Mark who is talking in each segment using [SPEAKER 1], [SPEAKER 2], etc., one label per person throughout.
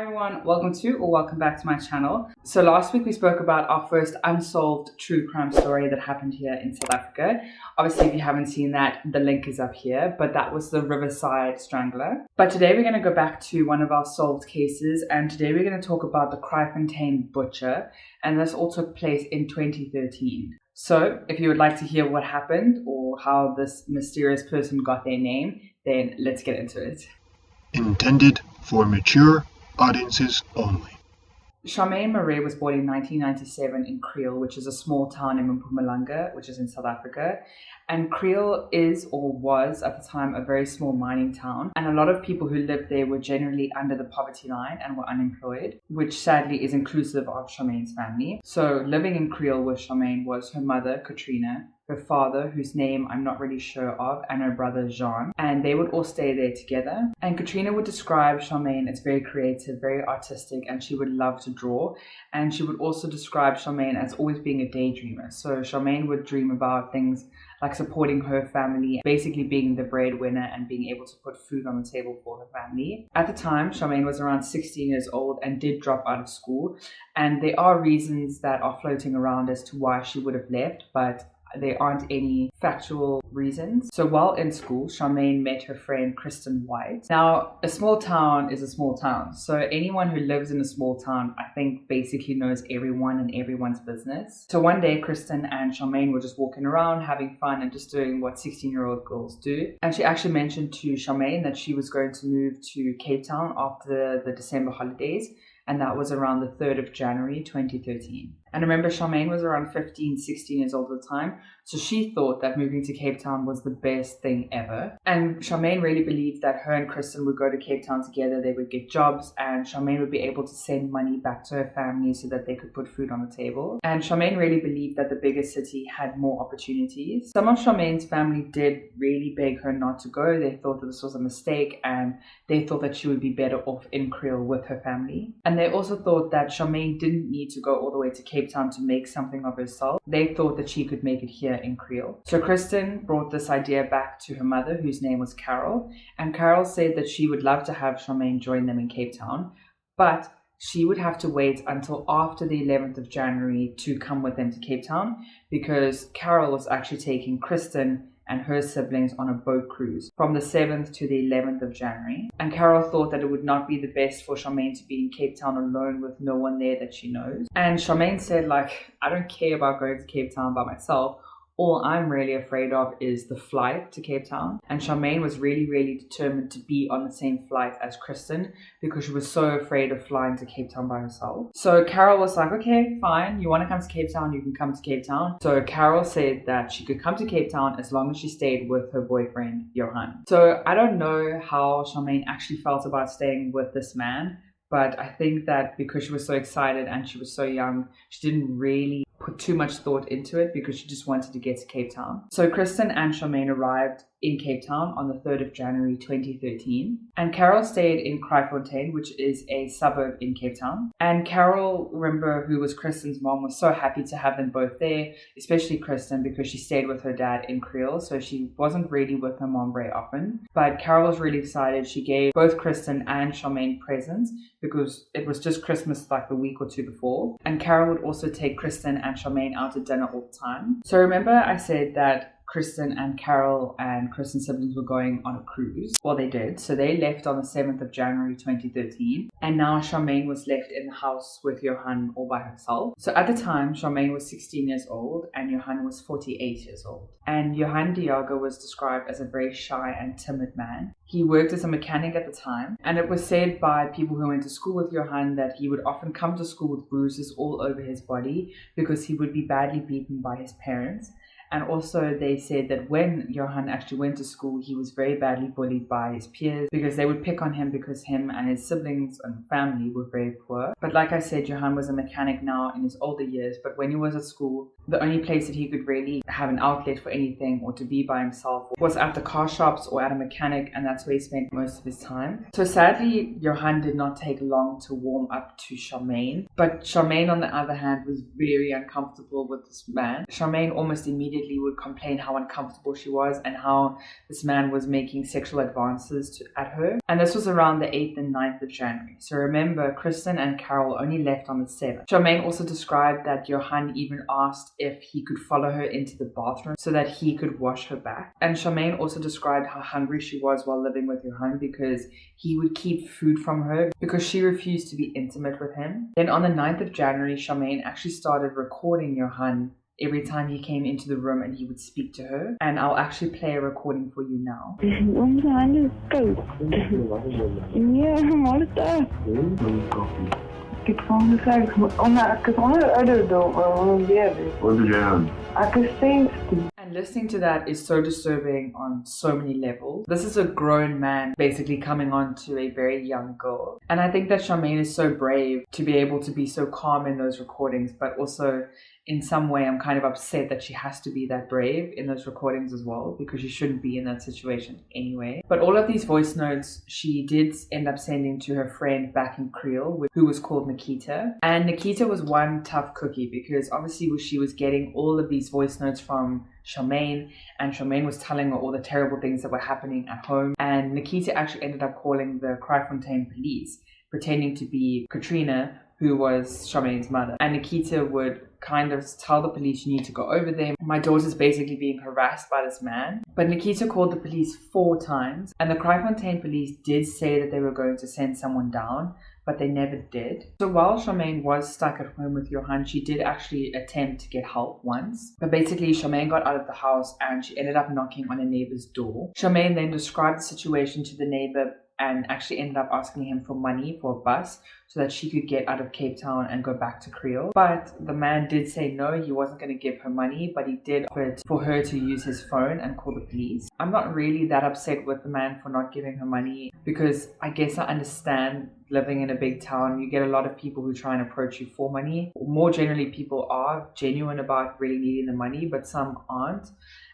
[SPEAKER 1] everyone, welcome back to my channel. So last week we spoke about our first unsolved true crime story that happened here in South Africa. Obviously, if you haven't seen that, the link is up here, but that was the Riverside Strangler. But today we're going to go back to one of our solved cases, and today we're going to talk about the Kraaifontein butcher, and this all took place in 2013. So if you would like to hear what happened or how this mysterious person got their name, then let's get into it.
[SPEAKER 2] Intended for mature audiences only.
[SPEAKER 1] Charmaine Mare was born in 1997 in Kriel, which is a small town in Mpumalanga, which is in South Africa. And Kriel is, or was at the time, a very small mining town. And a lot of people who lived there were generally under the poverty line and were unemployed, which sadly is inclusive of Charmaine's family. So living in Kriel with Charmaine was her mother, Katrina, her father, whose name I'm not really sure of, and her brother, Johan. And they would all stay there together. And Katrina would describe Charmaine as very creative, very artistic, and she would love to draw. And she would also describe Charmaine as always being a daydreamer. So Charmaine would dream about things like supporting her family, basically being the breadwinner and being able to put food on the table for her family. At the time, Charmaine was around 16 years old and did drop out of school. And there are reasons that are floating around as to why she would have left, but there aren't any factual reasons. So while in school, Charmaine met her friend Kristen White. Now, a small town is a small town. So anyone who lives in a small town, I think, basically knows everyone and everyone's business. So one day, Kristen and Charmaine were just walking around, having fun and just doing what 16-year-old girls do. And she actually mentioned to Charmaine that she was going to move to Cape Town after the December holidays. And that was around the 3rd of January 2013. And remember, Charmaine was around 15, 16 years old at the time, so she thought that moving to Cape Town was the best thing ever. And Charmaine really believed that her and Kristen would go to Cape Town together, they would get jobs, and Charmaine would be able to send money back to her family so that they could put food on the table. And Charmaine really believed that the bigger city had more opportunities. Some of Charmaine's family did really beg her not to go. They thought that this was a mistake, and they thought that she would be better off in Kriel with her family. And they also thought that Charmaine didn't need to go all the way to Cape Town to make something of herself. They thought that she could make it here in Kriel. So Kristen brought this idea back to her mother, whose name was Carol. And Carol said that she would love to have Charmaine join them in Cape Town, but she would have to wait until after the 11th of January to come with them to Cape Town, because Carol was actually taking Kristen and her siblings on a boat cruise from the 7th to the 11th of January. And Carol thought that it would not be the best for Charmaine to be in Cape Town alone with no one there that she knows. And Charmaine said, I don't care about going to Cape Town by myself. All I'm really afraid of is the flight to Cape Town. And Charmaine was really, really determined to be on the same flight as Kristen because she was so afraid of flying to Cape Town by herself. So Carol was like, okay, fine. You want to come to Cape Town? You can come to Cape Town. So Carol said that she could come to Cape Town as long as she stayed with her boyfriend, Johan. So I don't know how Charmaine actually felt about staying with this man, but I think that because she was so excited and she was so young, she didn't really put too much thought into it because she just wanted to get to Cape Town. So Kristen and Charmaine arrived in Cape Town on the 3rd of January 2013. And Carol stayed in Kraaifontein, which is a suburb in Cape Town. And Carol, remember, who was Kristen's mom, was so happy to have them both there, especially Kristen, because she stayed with her dad in Kriel, so she wasn't really with her mom very often. But Carol was really excited. She gave both Kristen and Charmaine presents because it was just Christmas like the week or two before. And Carol would also take Kristen and Charmaine out to dinner all the time. So remember I said that Kristen and Carol and Kristen's siblings were going on a cruise. Well, they did. So they left on the 7th of January 2013. And now Charmaine was left in the house with Johan all by herself. So at the time, Charmaine was 16 years old and Johan was 48 years old. And Johannes De Jager was described as a very shy and timid man. He worked as a mechanic at the time. And it was said by people who went to school with Johan that he would often come to school with bruises all over his body because he would be badly beaten by his parents. And also they said that when Johan actually went to school, he was very badly bullied by his peers because they would pick on him because him and his siblings and family were very poor. But like I said, Johan was a mechanic now in his older years, but when he was at school, The only place that he could really have an outlet for anything or to be by himself was at the car shops or at a mechanic, and that's where he spent most of his time. So sadly, Johan did not take long to warm up to Charmaine, but Charmaine on the other hand was very uncomfortable with this man. Charmaine almost immediately would complain how uncomfortable she was and how this man was making sexual advances at her. And this was around the 8th and 9th of January. So remember, Kristen and Carol only left on the 7th. Charmaine also described that Johan even asked if he could follow her into the bathroom so that he could wash her back. And Charmaine also described how hungry she was while living with Johan because he would keep food from her because she refused to be intimate with him. Then on the 9th of January, Charmaine actually started recording Johan every time he came into the room and he would speak to her. And I'll actually play a recording for you now.
[SPEAKER 3] Ik vond het eigenlijk ik het gewoon ouder dan
[SPEAKER 4] Wat is jij?
[SPEAKER 3] ik is 70.
[SPEAKER 1] And listening to that is so disturbing on so many levels. This is a grown man basically coming on to a very young girl. And I think that Charmaine is so brave to be able to be so calm in those recordings, but also in some way I'm kind of upset that she has to be that brave in those recordings as well, because she shouldn't be in that situation anyway. But all of these voice notes she did end up sending to her friend back in Creole, who was called Nikita. And Nikita was one tough cookie because obviously she was getting all of these voice notes from Charmaine, and Charmaine was telling her all the terrible things that were happening at home. And Nikita actually ended up calling the Kraaifontein police, pretending to be Katrina, who was Charmaine's mother. And Nikita would kind of tell the police, you need to go over there. My daughter's basically being harassed by this man. But Nikita called the police 4 times, and the Kraaifontein police did say that they were going to send someone down, but they never did. So while Charmaine was stuck at home with Johan, she did actually attempt to get help once. But basically, Charmaine got out of the house and she ended up knocking on a neighbor's door. Charmaine then described the situation to the neighbor and actually ended up asking him for money for a bus so that she could get out of Cape Town and go back to Creole. But the man did say no, he wasn't going to give her money, but he did offer for her to use his phone and call the police. I'm not really that upset with the man for not giving her money because I guess I understand living in a big town, you get a lot of people who try and approach you for money. More generally, people are genuine about really needing the money, but some aren't.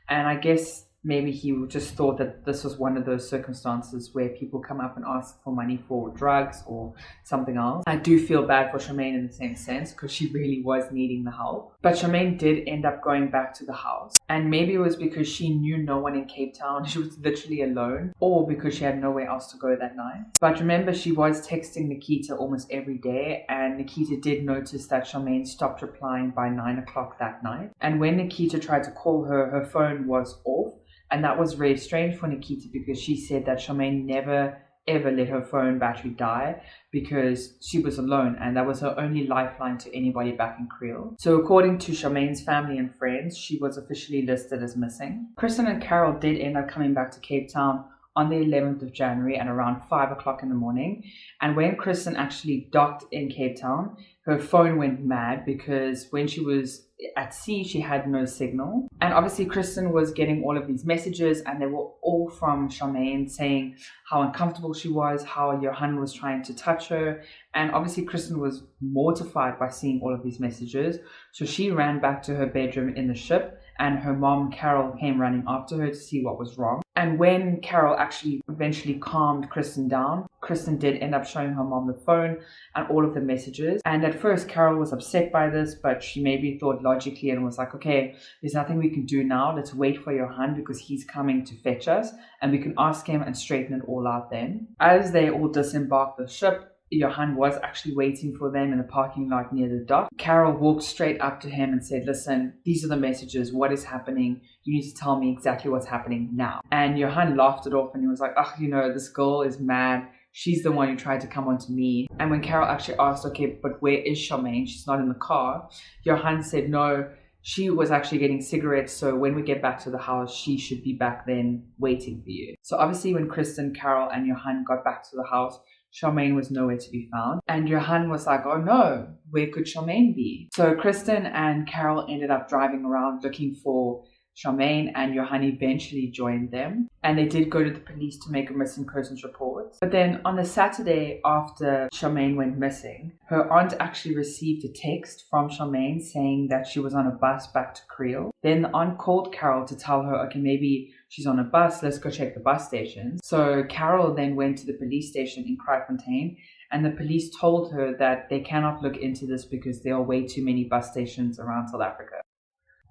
[SPEAKER 1] And I guess maybe he just thought that this was one of those circumstances where people come up and ask for money for drugs or something else. I do feel bad for Charmaine in the same sense because she really was needing the help. But Charmaine did end up going back to the house. And maybe it was because she knew no one in Cape Town. She was literally alone, or because she had nowhere else to go that night. But remember, she was texting Nikita almost every day, and Nikita did notice that Charmaine stopped replying by 9 o'clock that night. And when Nikita tried to call her, her phone was off. And that was very strange for Nikita because she said that Charmaine never ever let her phone battery die because she was alone and that was her only lifeline to anybody back in Creole. So according to Charmaine's family and friends, she was officially listed as missing. Kristen and Carol did end up coming back to Cape Town on the 11th of January at around 5 o'clock in the morning. And when Kristen actually docked in Cape Town, her phone went mad because when she was at sea, she had no signal. And obviously Kristen was getting all of these messages and they were all from Charmaine saying how uncomfortable she was, how Johan was trying to touch her. And obviously Kristen was mortified by seeing all of these messages. So she ran back to her bedroom in the ship and her mom, Carol, came running after her to see what was wrong. And when Carol actually eventually calmed Kristen down, Kristen did end up showing her mom the phone and all of the messages. And at first, Carol was upset by this, but she maybe thought logically and was like, okay, there's nothing we can do now. Let's wait for Johan because he's coming to fetch us and we can ask him and straighten it all out then. As they all disembarked the ship, Johan was actually waiting for them in the parking lot near the dock. Carol walked straight up to him and said, listen, these are the messages. What is happening? You need to tell me exactly what's happening now. And Johan laughed it off and he was like, oh, this girl is mad. She's the one who tried to come onto me. And when Carol actually asked, okay, but where is Charmaine? She's not in the car. Johan said, no, she was actually getting cigarettes. So when we get back to the house, she should be back then waiting for you. So obviously when Kristen, Carol and Johan got back to the house, Charmaine was nowhere to be found. And Johan was like, oh no, where could Charmaine be? So Kristen and Carol ended up driving around looking for Charmaine, and Johan eventually joined them. And they did go to the police to make a missing persons report. court. But then on the Saturday after Charmaine went missing, her aunt actually received a text from Charmaine saying that she was on a bus back to Creole. Then the aunt called Carol to tell her, okay, maybe she's on a bus, let's go check the bus station. So Carol then went to the police station in Kraaifontein, and the police told her that they cannot look into this because there are way too many bus stations around South Africa.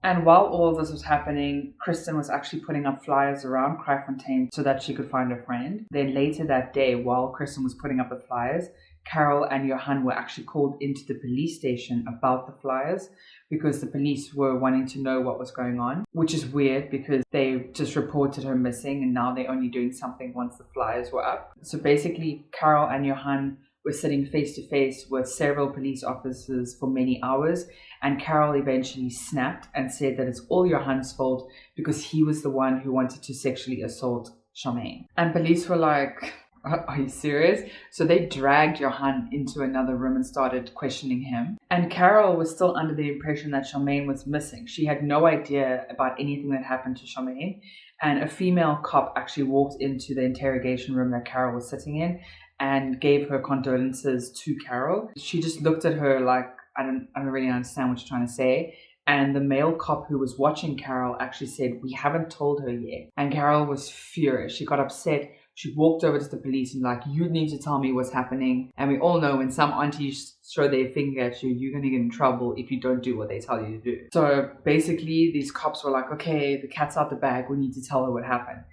[SPEAKER 1] And while all of this was happening, Kristen was actually putting up flyers around Kraaifontein so that she could find her friend. Then later that day, while Kristen was putting up the flyers, Carol and Johan were actually called into the police station about the flyers because the police were wanting to know what was going on, which is weird because they just reported her missing and now they're only doing something once the flyers were up. So basically, Carol and Johan were sitting face to face with several police officers for many hours, and Carol eventually snapped and said that it's all Johan's fault because he was the one who wanted to sexually assault Charmaine. And police were like, are you serious? So they dragged Johan into another room and started questioning him. And Carol was still under the impression that Charmaine was missing. She had no idea about anything that happened to Charmaine. And a female cop actually walked into the interrogation room that Carol was sitting in and gave her condolences to Carol. She just looked at her like, I don't really understand what you're trying to say. And the male cop who was watching Carol actually said, we haven't told her yet. And Carol was furious. She got upset. She walked over to the police and like, you need to tell me what's happening. And we all know when some aunties show their finger at you, you're going to get in trouble if you don't do what they tell you to do. So basically these cops were like, okay, the cat's out the bag. We need to tell her what happened.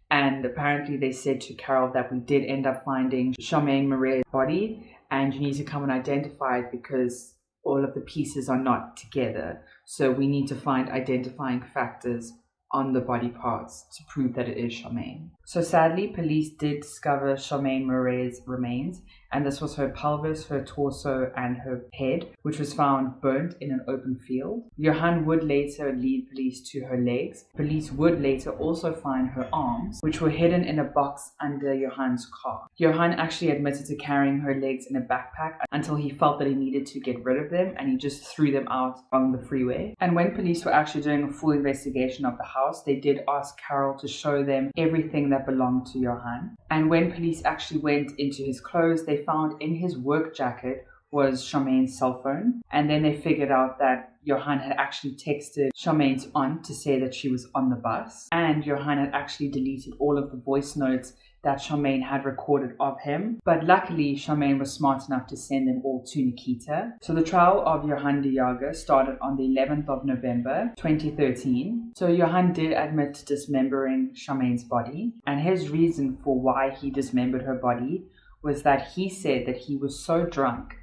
[SPEAKER 1] And apparently they said to Carol that we did end up finding Charmaine Mare's body and you need to come and identify it because all of the pieces are not together. So we need to find identifying factors on the body parts to prove that it is Charmaine. So sadly, police did discover Charmaine Mare's remains, and this was her pelvis, her torso, and her head, which was found burnt in an open field. Johan would later lead police to her legs. Police would later also find her arms, which were hidden in a box under Johan's car. Johan actually admitted to carrying her legs in a backpack until he felt that he needed to get rid of them, and he just threw them out on the freeway. And when police were actually doing a full investigation of the house, they did ask Carol to show them everything that belonged to Johan. And when police actually went into his clothes, they found in his work jacket was Charmaine's cell phone. And then they figured out that Johan had actually texted Charmaine's aunt to say that she was on the bus. And Johan had actually deleted all of the voice notes that Charmaine had recorded of him. But luckily, Charmaine was smart enough to send them all to Nikita. So the trial of Johannes De Jager started on the 11th of November 2013. So Johan did admit to dismembering Charmaine's body. And his reason for why he dismembered her body was that he said that he was so drunk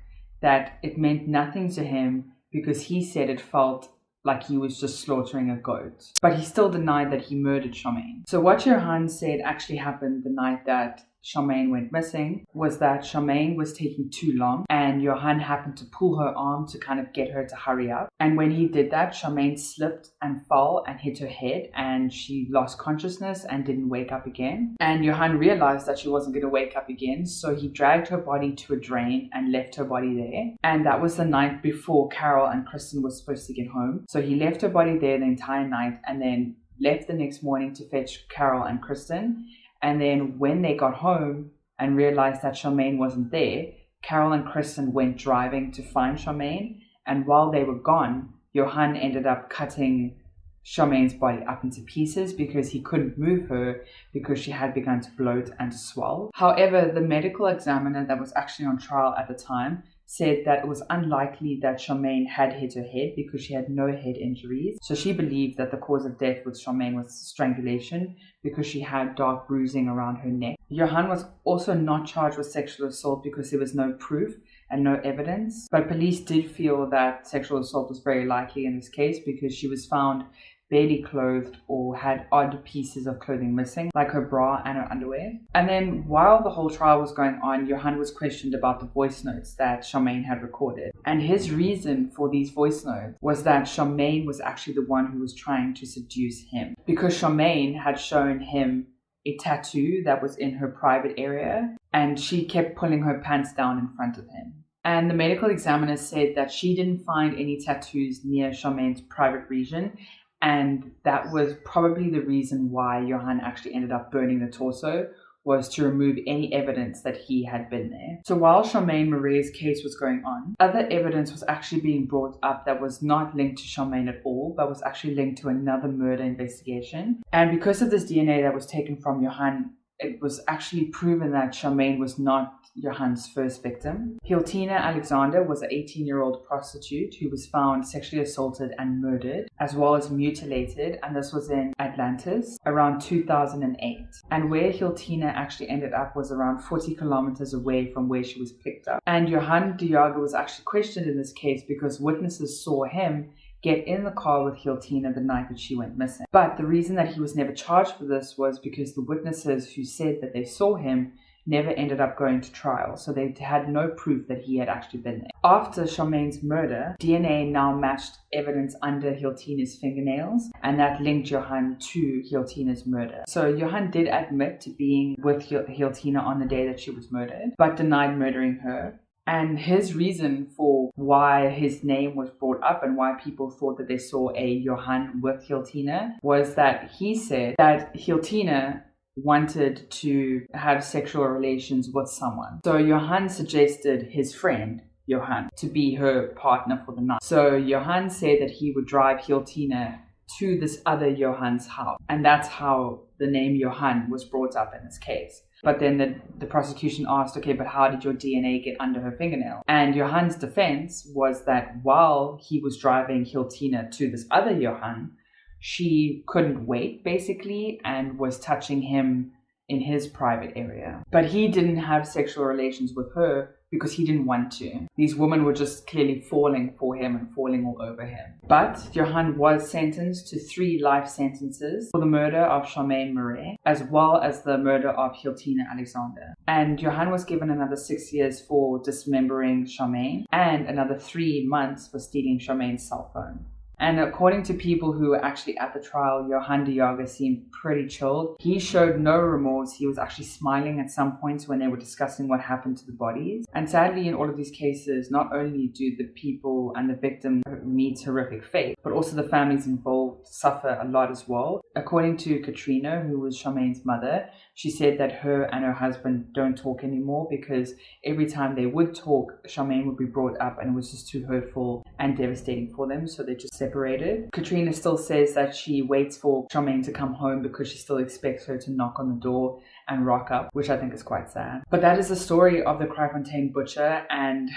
[SPEAKER 1] that it meant nothing to him because he said it felt like he was just slaughtering a goat. But he still denied that he murdered Charmaine. So what Johan said actually happened the night that Charmaine went missing was that Charmaine was taking too long and Johan happened to pull her arm to kind of get her to hurry up. And when he did that, Charmaine slipped and fell and hit her head and she lost consciousness and didn't wake up again. And Johan realized that she wasn't going to wake up again, so he dragged her body to a drain and left her body there. And that was the night before Carol and Kristen were supposed to get home. So he left her body there the entire night and then left the next morning to fetch Carol and Kristen. And then when they got home and realized that Charmaine wasn't there, Carol and Kristen went driving to find Charmaine. And while they were gone, Johan ended up cutting Charmaine's body up into pieces because he couldn't move her because she had begun to bloat and to swell. However, the medical examiner that was actually on trial at the time said that it was unlikely that Charmaine had hit her head because she had no head injuries. So she believed that the cause of death with Charmaine was strangulation because she had dark bruising around her neck. Johan was also not charged with sexual assault because there was no proof and no evidence. But police did feel that sexual assault was very likely in this case because she was found barely clothed or had odd pieces of clothing missing, like her bra and her underwear. And then while the whole trial was going on, Johan was questioned about the voice notes that Charmaine had recorded. And his reason for these voice notes was that Charmaine was actually the one who was trying to seduce him, because Charmaine had shown him a tattoo that was in her private area and she kept pulling her pants down in front of him. And the medical examiner said that she didn't find any tattoos near Charmaine's private region. And that was probably the reason why Johan actually ended up burning the torso, was to remove any evidence that he had been there. So while Charmaine Mare's case was going on, other evidence was actually being brought up that was not linked to Charmaine at all, but was actually linked to another murder investigation. And because of this DNA that was taken from Johan, it was actually proven that Charmaine was not Johan's first victim. Hiltina Alexander was an 18-year-old prostitute who was found sexually assaulted and murdered, as well as mutilated, and this was in Atlantis around 2008. And where Hiltina actually ended up was around 40 kilometers away from where she was picked up. And Johannes De Jager was actually questioned in this case because witnesses saw him get in the car with Hiltina the night that she went missing. But the reason that he was never charged for this was because the witnesses who said that they saw him never ended up going to trial, so they had no proof that he had actually been there. After Charmaine's murder, DNA now matched evidence under Hiltina's fingernails, and that linked Johan to Hiltina's murder. So Johan did admit to being with Hiltina on the day that she was murdered, but denied murdering her. And his reason for why his name was brought up and why people thought that they saw a Johan with Hiltina was that he said that Hiltina wanted to have sexual relations with someone. So Johan suggested his friend, Johan, to be her partner for the night. So Johan said that he would drive Hiltina to this other Johan's house. And that's how the name Johan was brought up in this case. But then the prosecution asked, okay, but how did your DNA get under her fingernail? And Johan's defense was that while he was driving Hiltina to this other Johan, she couldn't wait, basically, and was touching him in his private area. But he didn't have sexual relations with her because he didn't want to. These women were just clearly falling for him and falling all over him. But Johan was sentenced to 3 life sentences for the murder of Charmaine Mare, as well as the murder of Hiltina Alexander. And Johan was given another 6 years for dismembering Charmaine and another 3 months for stealing Charmaine's cell phone. And according to people who were actually at the trial, Johannes De Jager seemed pretty chilled. He showed no remorse. He was actually smiling at some points when they were discussing what happened to the bodies. And sadly, in all of these cases, not only do the people and the victim meet horrific fate, but also the families involved suffer a lot as well. According to Katrina, who was Charmaine's mother, she said that her and her husband don't talk anymore because every time they would talk, Charmaine would be brought up and it was just too hurtful and devastating for them, so they just separated. Katrina still says that she waits for Charmaine to come home because she still expects her to knock on the door and rock up, which I think is quite sad. But that is the story of the Kraaifontein butcher, and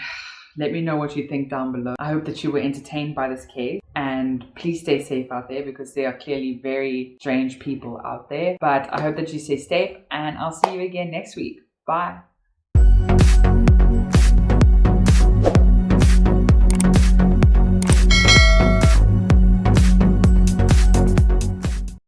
[SPEAKER 1] let me know what you think down below. I hope that you were entertained by this case, and please stay safe out there because there are clearly very strange people out there. But I hope that you stay safe, and I'll see you again next week. Bye.